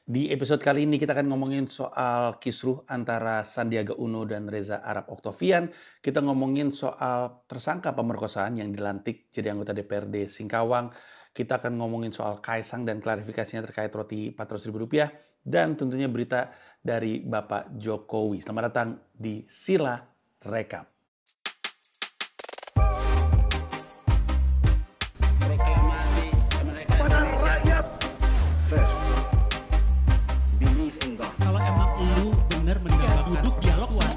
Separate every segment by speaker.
Speaker 1: Di episode kali ini kita akan ngomongin soal kisruh antara Sandiaga Uno dan Reza Arab Oktavian. Kita ngomongin soal tersangka pemerkosaan yang dilantik jadi anggota DPRD Singkawang. Kita akan ngomongin soal Kaisang dan klarifikasinya terkait roti Rp400.000. Dan tentunya berita dari Bapak Jokowi. Selamat datang di Sila Rekap.
Speaker 2: Proklamasi kemerdekaan Indonesia.
Speaker 3: Kalau emang lu bener mendapatkan duduk dialog sama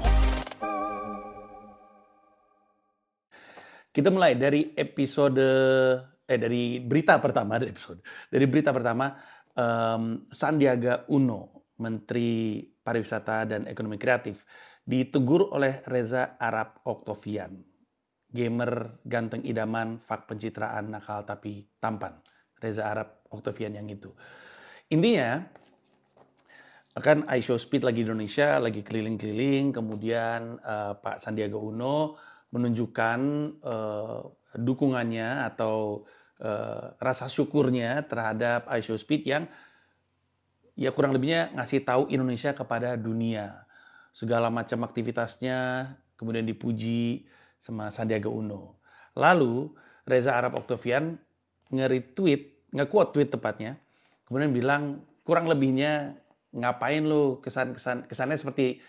Speaker 1: Kita mulai dari dari berita pertama, Sandiaga Uno, Menteri Pariwisata dan Ekonomi Kreatif, ditegur oleh Reza Arab Oktavian, gamer ganteng idaman, fak pencitraan, nakal tapi tampan. Reza Arab Oktavian yang itu. Intinya, kan iShowSpeed lagi di Indonesia, lagi keliling-keliling, kemudian Pak Sandiaga Uno menunjukkan dukungannya atau rasa syukurnya terhadap iShowSpeed yang ya kurang lebihnya ngasih tahu Indonesia kepada dunia. Segala macam aktivitasnya kemudian dipuji sama Sandiaga Uno. Lalu Reza Arab Oktavian nge-quote tweet tepatnya, kemudian bilang kurang lebihnya ngapain lu kesannya seperti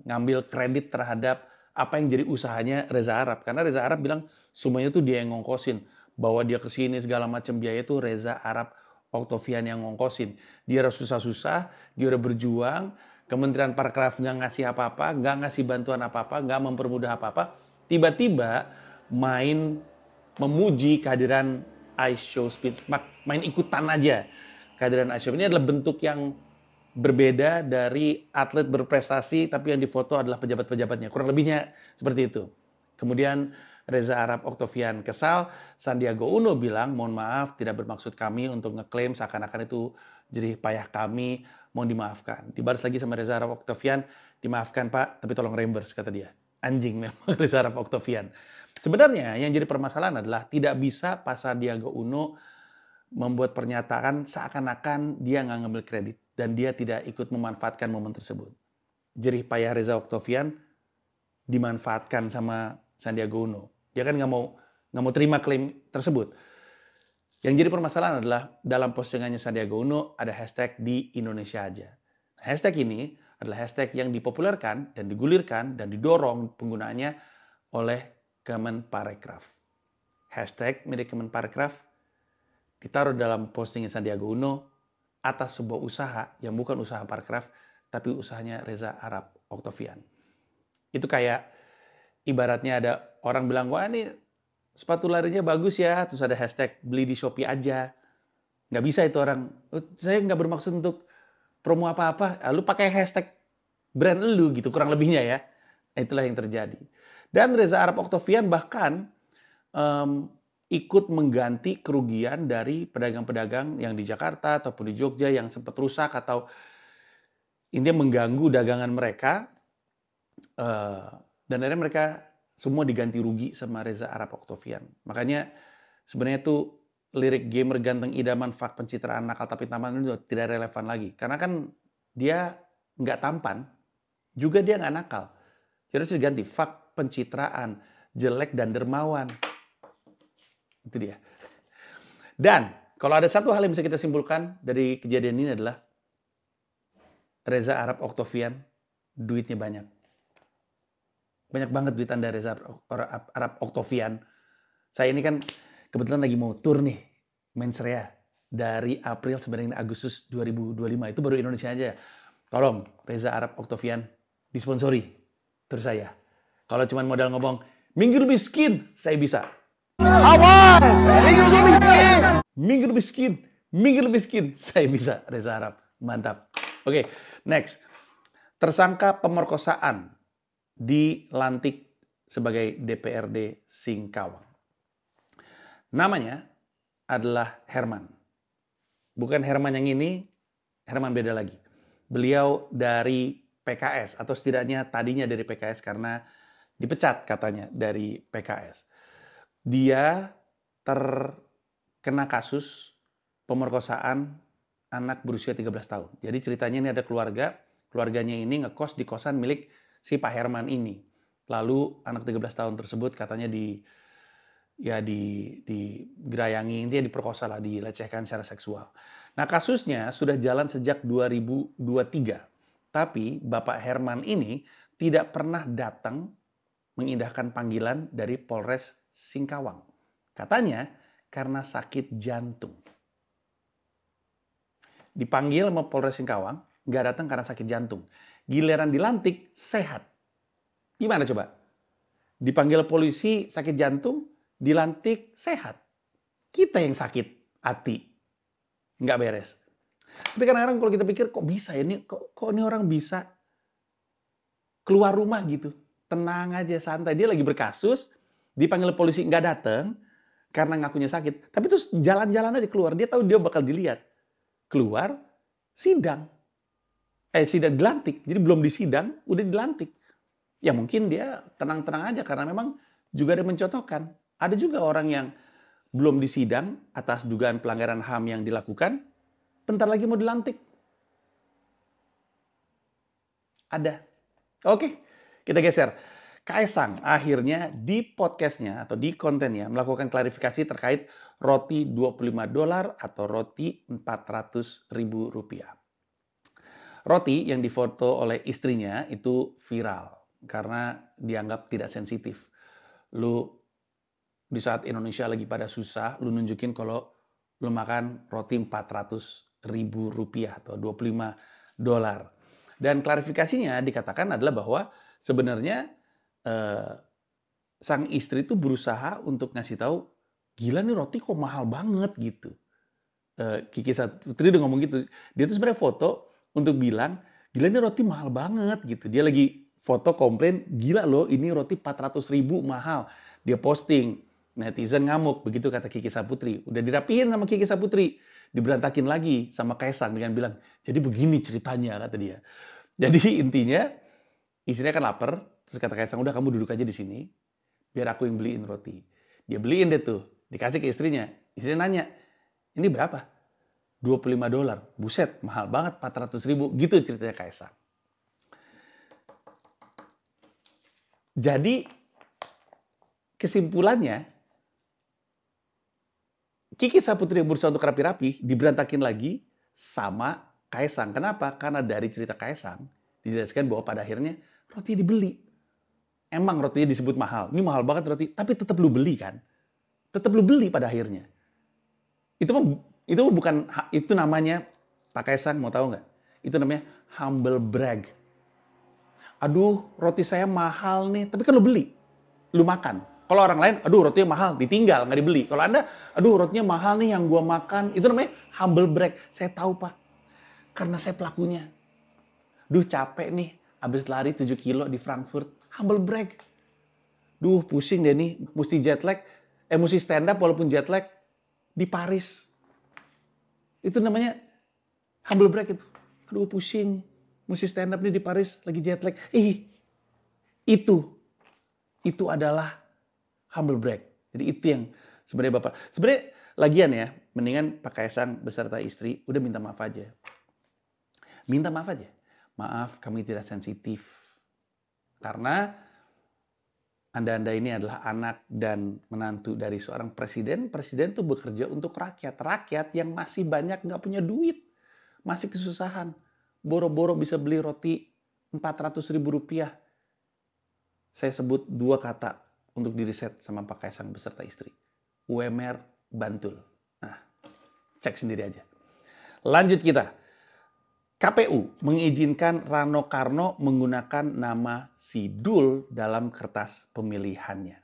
Speaker 1: ngambil kredit terhadap apa yang jadi usahanya Reza Arab, karena Reza Arab bilang semuanya tuh dia yang ngongkosin, bahwa dia kesini segala macam biaya itu Reza Arab Oktavian yang ngongkosin. Dia udah susah-susah, dia udah berjuang, Kementerian Parekraf nggak ngasih apa-apa, nggak ngasih bantuan apa-apa, nggak mempermudah apa-apa, tiba-tiba main memuji kehadiran iShowSpeed, main ikutan aja. Kehadiran iShowSpeed ini adalah bentuk yang berbeda dari atlet berprestasi tapi yang difoto adalah pejabat-pejabatnya. Kurang lebihnya seperti itu. Kemudian Reza Arab Oktavian kesal, Sandiaga Uno bilang, mohon maaf tidak bermaksud kami untuk ngeklaim seakan-akan itu jerih payah kami, mohon dimaafkan. Dibalas lagi sama Reza Arab Oktavian, dimaafkan Pak, tapi tolong reimburse, kata dia. Anjing memang Reza Arab Oktavian. Sebenarnya yang jadi permasalahan adalah tidak bisa Pak Sandiaga Uno membuat pernyataan seakan-akan dia nggak ngambil kredit dan dia tidak ikut memanfaatkan momen tersebut. Jerih payah Reza Oktavian dimanfaatkan sama Sandiaga Uno. Dia kan nggak mau terima klaim tersebut. Yang jadi permasalahan adalah dalam postingannya Sandiaga Uno ada hashtag di Indonesia aja. Hashtag ini adalah hashtag yang dipopulerkan dan digulirkan dan didorong penggunaannya oleh Kemenparekraf. Hashtag milik Kemenparekraf ditaruh dalam postingnya Sandiaga Uno atas sebuah usaha yang bukan usaha Parekraf, tapi usahanya Reza Arab Oktavian. Itu kayak ibaratnya ada orang bilang, wah ini sepatu larinya bagus ya, terus ada hashtag beli di Shopee aja. Nggak bisa itu orang, saya nggak bermaksud untuk promo apa-apa, lu pakai hashtag brand lu gitu, kurang lebihnya ya. Itulah yang terjadi. Dan Reza Arab Oktavian bahkan ikut mengganti kerugian dari pedagang-pedagang yang di Jakarta ataupun di Jogja yang sempat rusak atau intinya mengganggu dagangan mereka, dan akhirnya mereka semua diganti rugi sama Reza Arab Oktavian. Makanya sebenarnya tuh lirik gamer ganteng idaman fak pencitraan nakal tapi tampan itu tidak relevan lagi, karena kan dia nggak tampan, juga dia nggak nakal. Jadi harus diganti fak pencitraan jelek dan dermawan. Itu dia. Dan kalau ada satu hal yang bisa kita simpulkan dari kejadian ini adalah Reza Arab Oktavian duitnya banyak. Banyak banget duit Anda Reza Arab Oktavian. Saya ini kan kebetulan lagi mau tur nih mensrea dari April sampai dengan Agustus 2025. Itu baru Indonesia aja. Tolong Reza Arab Oktavian disponsori tur saya. Kalau cuma modal ngomong minggir miskin, saya bisa.
Speaker 2: Awas!
Speaker 1: Minggir miskin, saya bisa Reza Arab. Mantap. Oke, next. Tersangka pemerkosaan dilantik sebagai DPRD Singkawang. Namanya adalah Herman. Bukan Herman yang ini, Herman beda lagi. Beliau dari PKS, atau setidaknya tadinya dari PKS karena dipecat katanya dari PKS. Dia terkena kasus pemerkosaan anak berusia 13 tahun. Jadi ceritanya ini ada keluarganya ini ngekos di kosan milik si Pak Herman ini. Lalu anak 13 tahun tersebut katanya digerayangi, intinya diperkosa lah, dilecehkan secara seksual. Nah, kasusnya sudah jalan sejak 2023. Tapi Bapak Herman ini tidak pernah datang mengindahkan panggilan dari Polres Singkawang. Katanya karena sakit jantung. Dipanggil sama Polres Singkawang, nggak datang karena sakit jantung. Giliran dilantik, sehat. Gimana coba? Dipanggil polisi sakit jantung, dilantik sehat. Kita yang sakit hati. Nggak beres. Tapi kadang-kadang kalau kita pikir, kok bisa ya? Kok ini orang bisa keluar rumah gitu? Tenang aja, santai. Dia lagi berkasus, dipanggil polisi nggak datang karena ngakunya sakit. Tapi terus jalan-jalan aja keluar. Dia tahu dia bakal dilihat. Keluar, sidang. Sidang dilantik. Jadi belum disidang, udah dilantik. Ya mungkin dia tenang-tenang aja karena memang juga ada mencontohkan. Ada juga orang yang belum disidang atas dugaan pelanggaran HAM yang dilakukan, bentar lagi mau dilantik. Ada. Oke, kita geser. Kaisang akhirnya di podcastnya atau di kontennya melakukan klarifikasi terkait roti $25 atau roti Rp400.000. Roti yang difoto oleh istrinya itu viral karena dianggap tidak sensitif. Lu di saat Indonesia lagi pada susah, lu nunjukin kalau lu makan roti Rp400.000 atau $25. Dan klarifikasinya dikatakan adalah bahwa sebenarnya sang istri itu berusaha untuk ngasih tahu, gila nih roti kok mahal banget gitu. Kiki Saputri udah ngomong gitu. Dia tuh sebenarnya foto untuk bilang, gila nih roti mahal banget gitu. Dia lagi foto komplain, gila loh ini roti 400.000 mahal. Dia posting, netizen ngamuk, begitu kata Kiki Saputri. Udah dirapihin sama Kiki Saputri, diberantakin lagi sama Kaisang dengan bilang, jadi begini ceritanya kata dia. Jadi intinya istrinya kan lapar, terus kata Kaisang, udah kamu duduk aja di sini, biar aku yang beliin roti. Dia beliin deh tuh, dikasih ke istrinya. Istrinya nanya, ini berapa? $25. Buset, mahal banget, 400.000. Gitu ceritanya Kaisang. Jadi kesimpulannya, Kiki Saputri yang berusaha untuk rapi-rapi diberantakin lagi sama Kaisang. Kenapa? Karena dari cerita Kaisang dijelaskan bahwa pada akhirnya roti dibeli. Emang rotinya disebut mahal. Ini mahal banget roti, tapi tetap lu beli kan? Tetap lu beli pada akhirnya. Itu bukan, itu namanya, Pak Kaisang mau tahu nggak? Itu namanya humble brag. Aduh, roti saya mahal nih, tapi kan lu beli. Lu makan. Kalau orang lain, aduh rotinya mahal, ditinggal, nggak dibeli. Kalau Anda, aduh rotinya mahal nih yang gua makan. Itu namanya humble brag. Saya tahu Pak, karena saya pelakunya. Duh capek nih, habis lari 7 kilo di Frankfurt. Humble brag. Duh pusing deh nih, mesti jet lag. Mesti stand up walaupun jet lag di Paris. Itu namanya humble brag itu. Aduh pusing, mesti stand up nih di Paris, lagi jet lag. Itu adalah humble brag. Jadi itu yang sebenarnya Bapak. Sebenarnya lagian ya, mendingan Pak Kaisang beserta istri udah minta maaf aja. Minta maaf aja. Maaf kami tidak sensitif. Karena Anda ini adalah anak dan menantu dari seorang presiden. Presiden tuh bekerja untuk rakyat. Rakyat yang masih banyak nggak punya duit. Masih kesusahan. Boro-boro bisa beli roti Rp400.000. Saya sebut 2 kata untuk diriset sama Pak Kaisang beserta istri. UMR Bantul. Nah, cek sendiri aja. Lanjut kita. KPU mengizinkan Rano Karno menggunakan nama Sidul dalam kertas pemilihannya.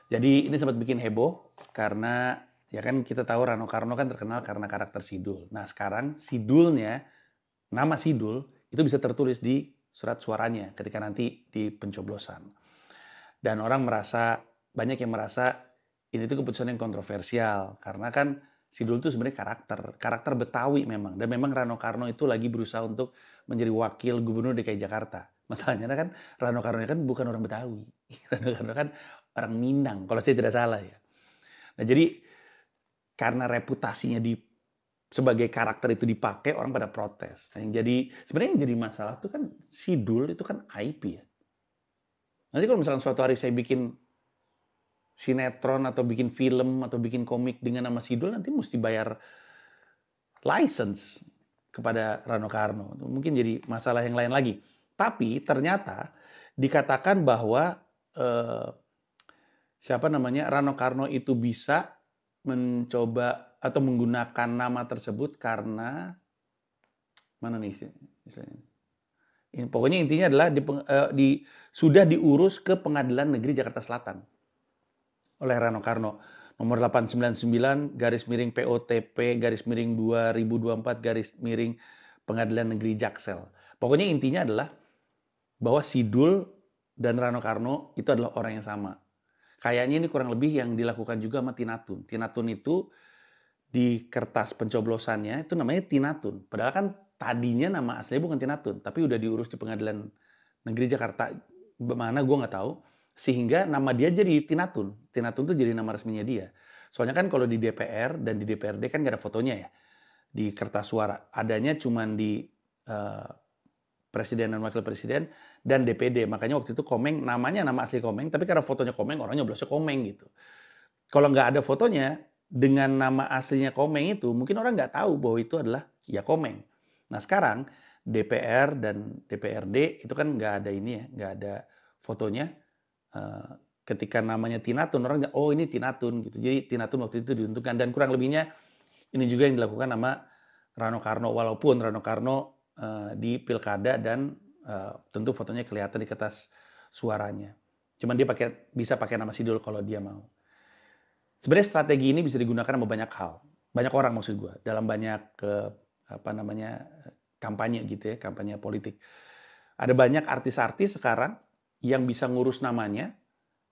Speaker 1: Jadi ini sempat bikin heboh karena ya kan kita tahu Rano Karno kan terkenal karena karakter Sidul. Nah sekarang Sidulnya, nama Sidul itu bisa tertulis di surat suaranya ketika nanti di pencoblosan. Dan banyak yang merasa ini tuh keputusan yang kontroversial karena kan Sidul itu sebenarnya karakter Betawi memang. Dan memang Rano Karno itu lagi berusaha untuk menjadi wakil gubernur DKI Jakarta. Masalahnya kan Rano Karno kan bukan orang Betawi. Rano Karno kan orang Minang kalau saya tidak salah ya. Nah jadi karena reputasinya sebagai karakter itu dipakai, orang pada protes. Nah, sebenarnya yang jadi masalah itu kan Sidul itu kan IP ya. Nanti kalau misalkan suatu hari saya bikin sinetron atau bikin film atau bikin komik dengan nama Sidul, nanti mesti bayar license kepada Rano Karno. Mungkin jadi masalah yang lain lagi. Tapi ternyata dikatakan bahwa Rano Karno itu bisa mencoba atau menggunakan nama tersebut karena mana nih istilahnya? Pokoknya intinya adalah sudah diurus ke Pengadilan Negeri Jakarta Selatan oleh Rano Karno. Nomor 899/POTP/2024/ Pengadilan Negeri Jaksel. Pokoknya intinya adalah bahwa Sidul dan Rano Karno itu adalah orang yang sama. Kayaknya ini kurang lebih yang dilakukan juga sama Tinatun. Tinatun itu di kertas pencoblosannya itu namanya Tinatun. Padahal kan tadinya nama aslinya bukan Tinatun, tapi udah diurus di Pengadilan Negeri Jakarta. Mana gue nggak tahu. Sehingga nama dia jadi Tinatun. Tinatun tuh jadi nama resminya dia. Soalnya kan kalau di DPR dan di DPRD kan nggak ada fotonya ya. Di kertas suara. Adanya cuman di Presiden dan Wakil Presiden dan DPD. Makanya waktu itu Komeng, namanya nama asli Komeng, tapi karena fotonya Komeng, orang nyoblosnya Komeng gitu. Kalau nggak ada fotonya, dengan nama aslinya Komeng itu, mungkin orang nggak tahu bahwa itu adalah ya Komeng. Nah sekarang, DPR dan DPRD itu kan nggak ada ini ya, nggak ada fotonya. Ketika namanya Tinatun, orang nggak, oh ini Tinatun gitu. Jadi Tinatun waktu itu diuntungkan. Dan kurang lebihnya, ini juga yang dilakukan sama Rano Karno. Walaupun Rano Karno di pilkada dan tentu fotonya kelihatan di kertas suaranya. Cuman dia bisa pakai nama Sidul kalau dia mau. Sebenarnya strategi ini bisa digunakan sama banyak hal. Banyak orang maksud gue. Dalam banyak kampanye gitu ya, kampanye politik. Ada banyak artis-artis sekarang yang bisa ngurus namanya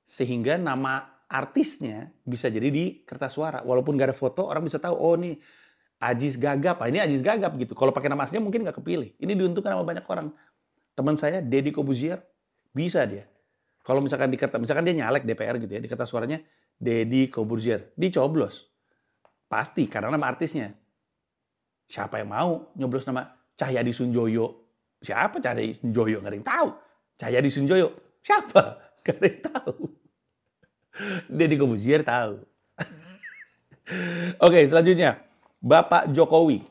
Speaker 1: sehingga nama artisnya bisa jadi di kertas suara. Walaupun gak ada foto, orang bisa tahu, oh nih Aziz Gagap, ini Aziz Gagap gitu. Kalau pakai nama aslinya mungkin nggak kepilih. Ini diuntungkan sama banyak orang. Teman saya, Deddy Corbuzier, bisa dia. Kalau misalkan misalkan dia nyalek DPR gitu ya, di kertas suaranya Deddy Corbuzier, dicoblos. Pasti, karena nama artisnya. Siapa yang mau nyoblos nama Cahyadi Sunjoyo? Siapa Cahyadi Sunjoyo? Nggak ada yang tahu. Cahyadi Sunjoyo, siapa? Nggak ada yang tahu. Deddy Corbuzier tahu. Oke, selanjutnya. Bapak Jokowi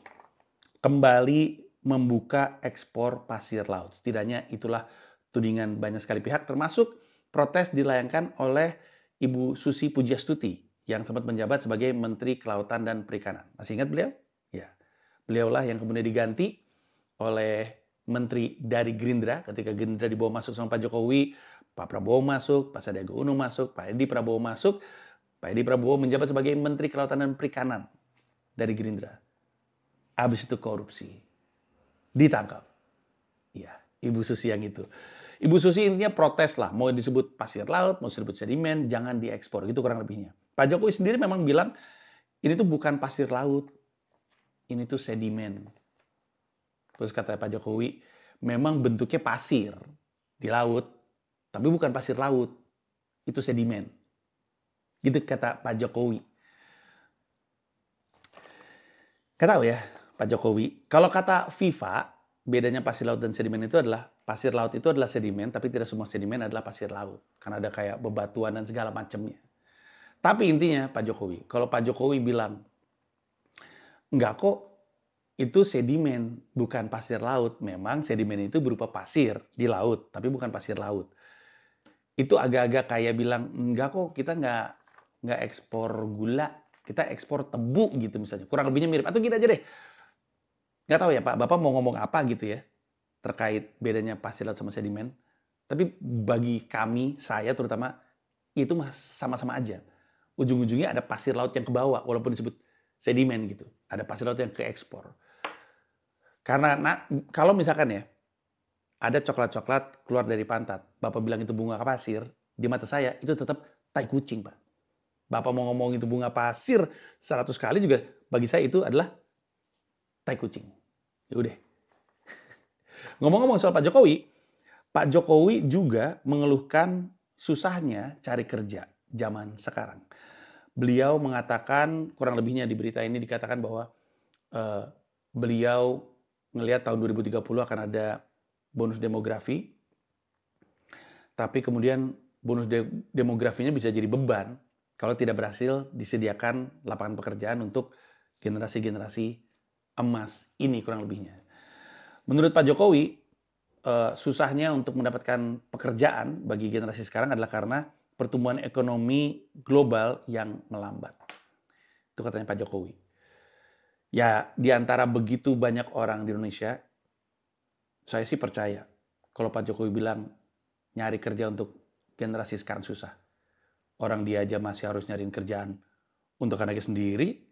Speaker 1: kembali membuka ekspor pasir laut. Setidaknya itulah tudingan banyak sekali pihak, termasuk protes dilayangkan oleh Ibu Susi Pujiastuti yang sempat menjabat sebagai Menteri Kelautan dan Perikanan. Masih ingat beliau? Ya. Beliaulah yang kemudian diganti oleh Menteri dari Gerindra. Ketika Gerindra dibawa masuk sama Pak Jokowi, Pak Prabowo masuk, Pak Sandiaga Uno masuk, Pak Edi Prabowo masuk. Pak Edi Prabowo menjabat sebagai Menteri Kelautan dan Perikanan dari Gerindra. Habis itu korupsi. Ditangkap. Ya, Ibu Susi yang itu. Ibu Susi intinya protes lah. Mau disebut pasir laut, mau disebut sedimen, jangan diekspor. Gitu kurang lebihnya. Pak Jokowi sendiri memang bilang, ini tuh bukan pasir laut. Ini tuh sedimen. Terus kata Pak Jokowi, memang bentuknya pasir di laut, tapi bukan pasir laut. Itu sedimen. Gitu kata Pak Jokowi. Nggak tahu ya Pak Jokowi. Kalau kata FIFA, bedanya pasir laut dan sedimen itu adalah pasir laut itu adalah sedimen, tapi tidak semua sedimen adalah pasir laut. Karena ada kayak bebatuan dan segala macamnya. Tapi intinya Pak Jokowi, kalau Pak Jokowi bilang, enggak kok, itu sedimen, bukan pasir laut. Memang sedimen itu berupa pasir di laut, tapi bukan pasir laut. Itu agak-agak kayak bilang, enggak kok, kita nggak ekspor gula. Kita ekspor tebu gitu misalnya. Kurang lebihnya mirip. Atau gini aja deh. Nggak tahu ya Pak, Bapak mau ngomong apa gitu ya. Terkait bedanya pasir laut sama sedimen. Tapi bagi kami, saya terutama, itu sama-sama aja. Ujung-ujungnya ada pasir laut yang ke bawah, walaupun disebut sedimen gitu. Ada pasir laut yang ke ekspor. Karena kalau misalkan ya, ada coklat-coklat keluar dari pantat. Bapak bilang itu bunga pasir. Di mata saya, itu tetap tai kucing Pak. Bapak mau ngomong itu bunga pasir 100 kali juga bagi saya itu adalah tai kucing. Ya udah. Ngomong-ngomong soal Pak Jokowi juga mengeluhkan susahnya cari kerja zaman sekarang. Beliau mengatakan, kurang lebihnya di berita ini dikatakan bahwa eh, beliau ngelihat tahun 2030 akan ada bonus demografi, tapi kemudian bonus demografinya bisa jadi beban kalau tidak berhasil disediakan lapangan pekerjaan untuk generasi-generasi emas ini kurang lebihnya. Menurut Pak Jokowi, susahnya untuk mendapatkan pekerjaan bagi generasi sekarang adalah karena pertumbuhan ekonomi global yang melambat. Itu katanya Pak Jokowi. Ya, di antara begitu banyak orang di Indonesia, saya sih percaya kalau Pak Jokowi bilang nyari kerja untuk generasi sekarang susah. Orang dia aja masih harus nyariin kerjaan untuk anaknya sendiri.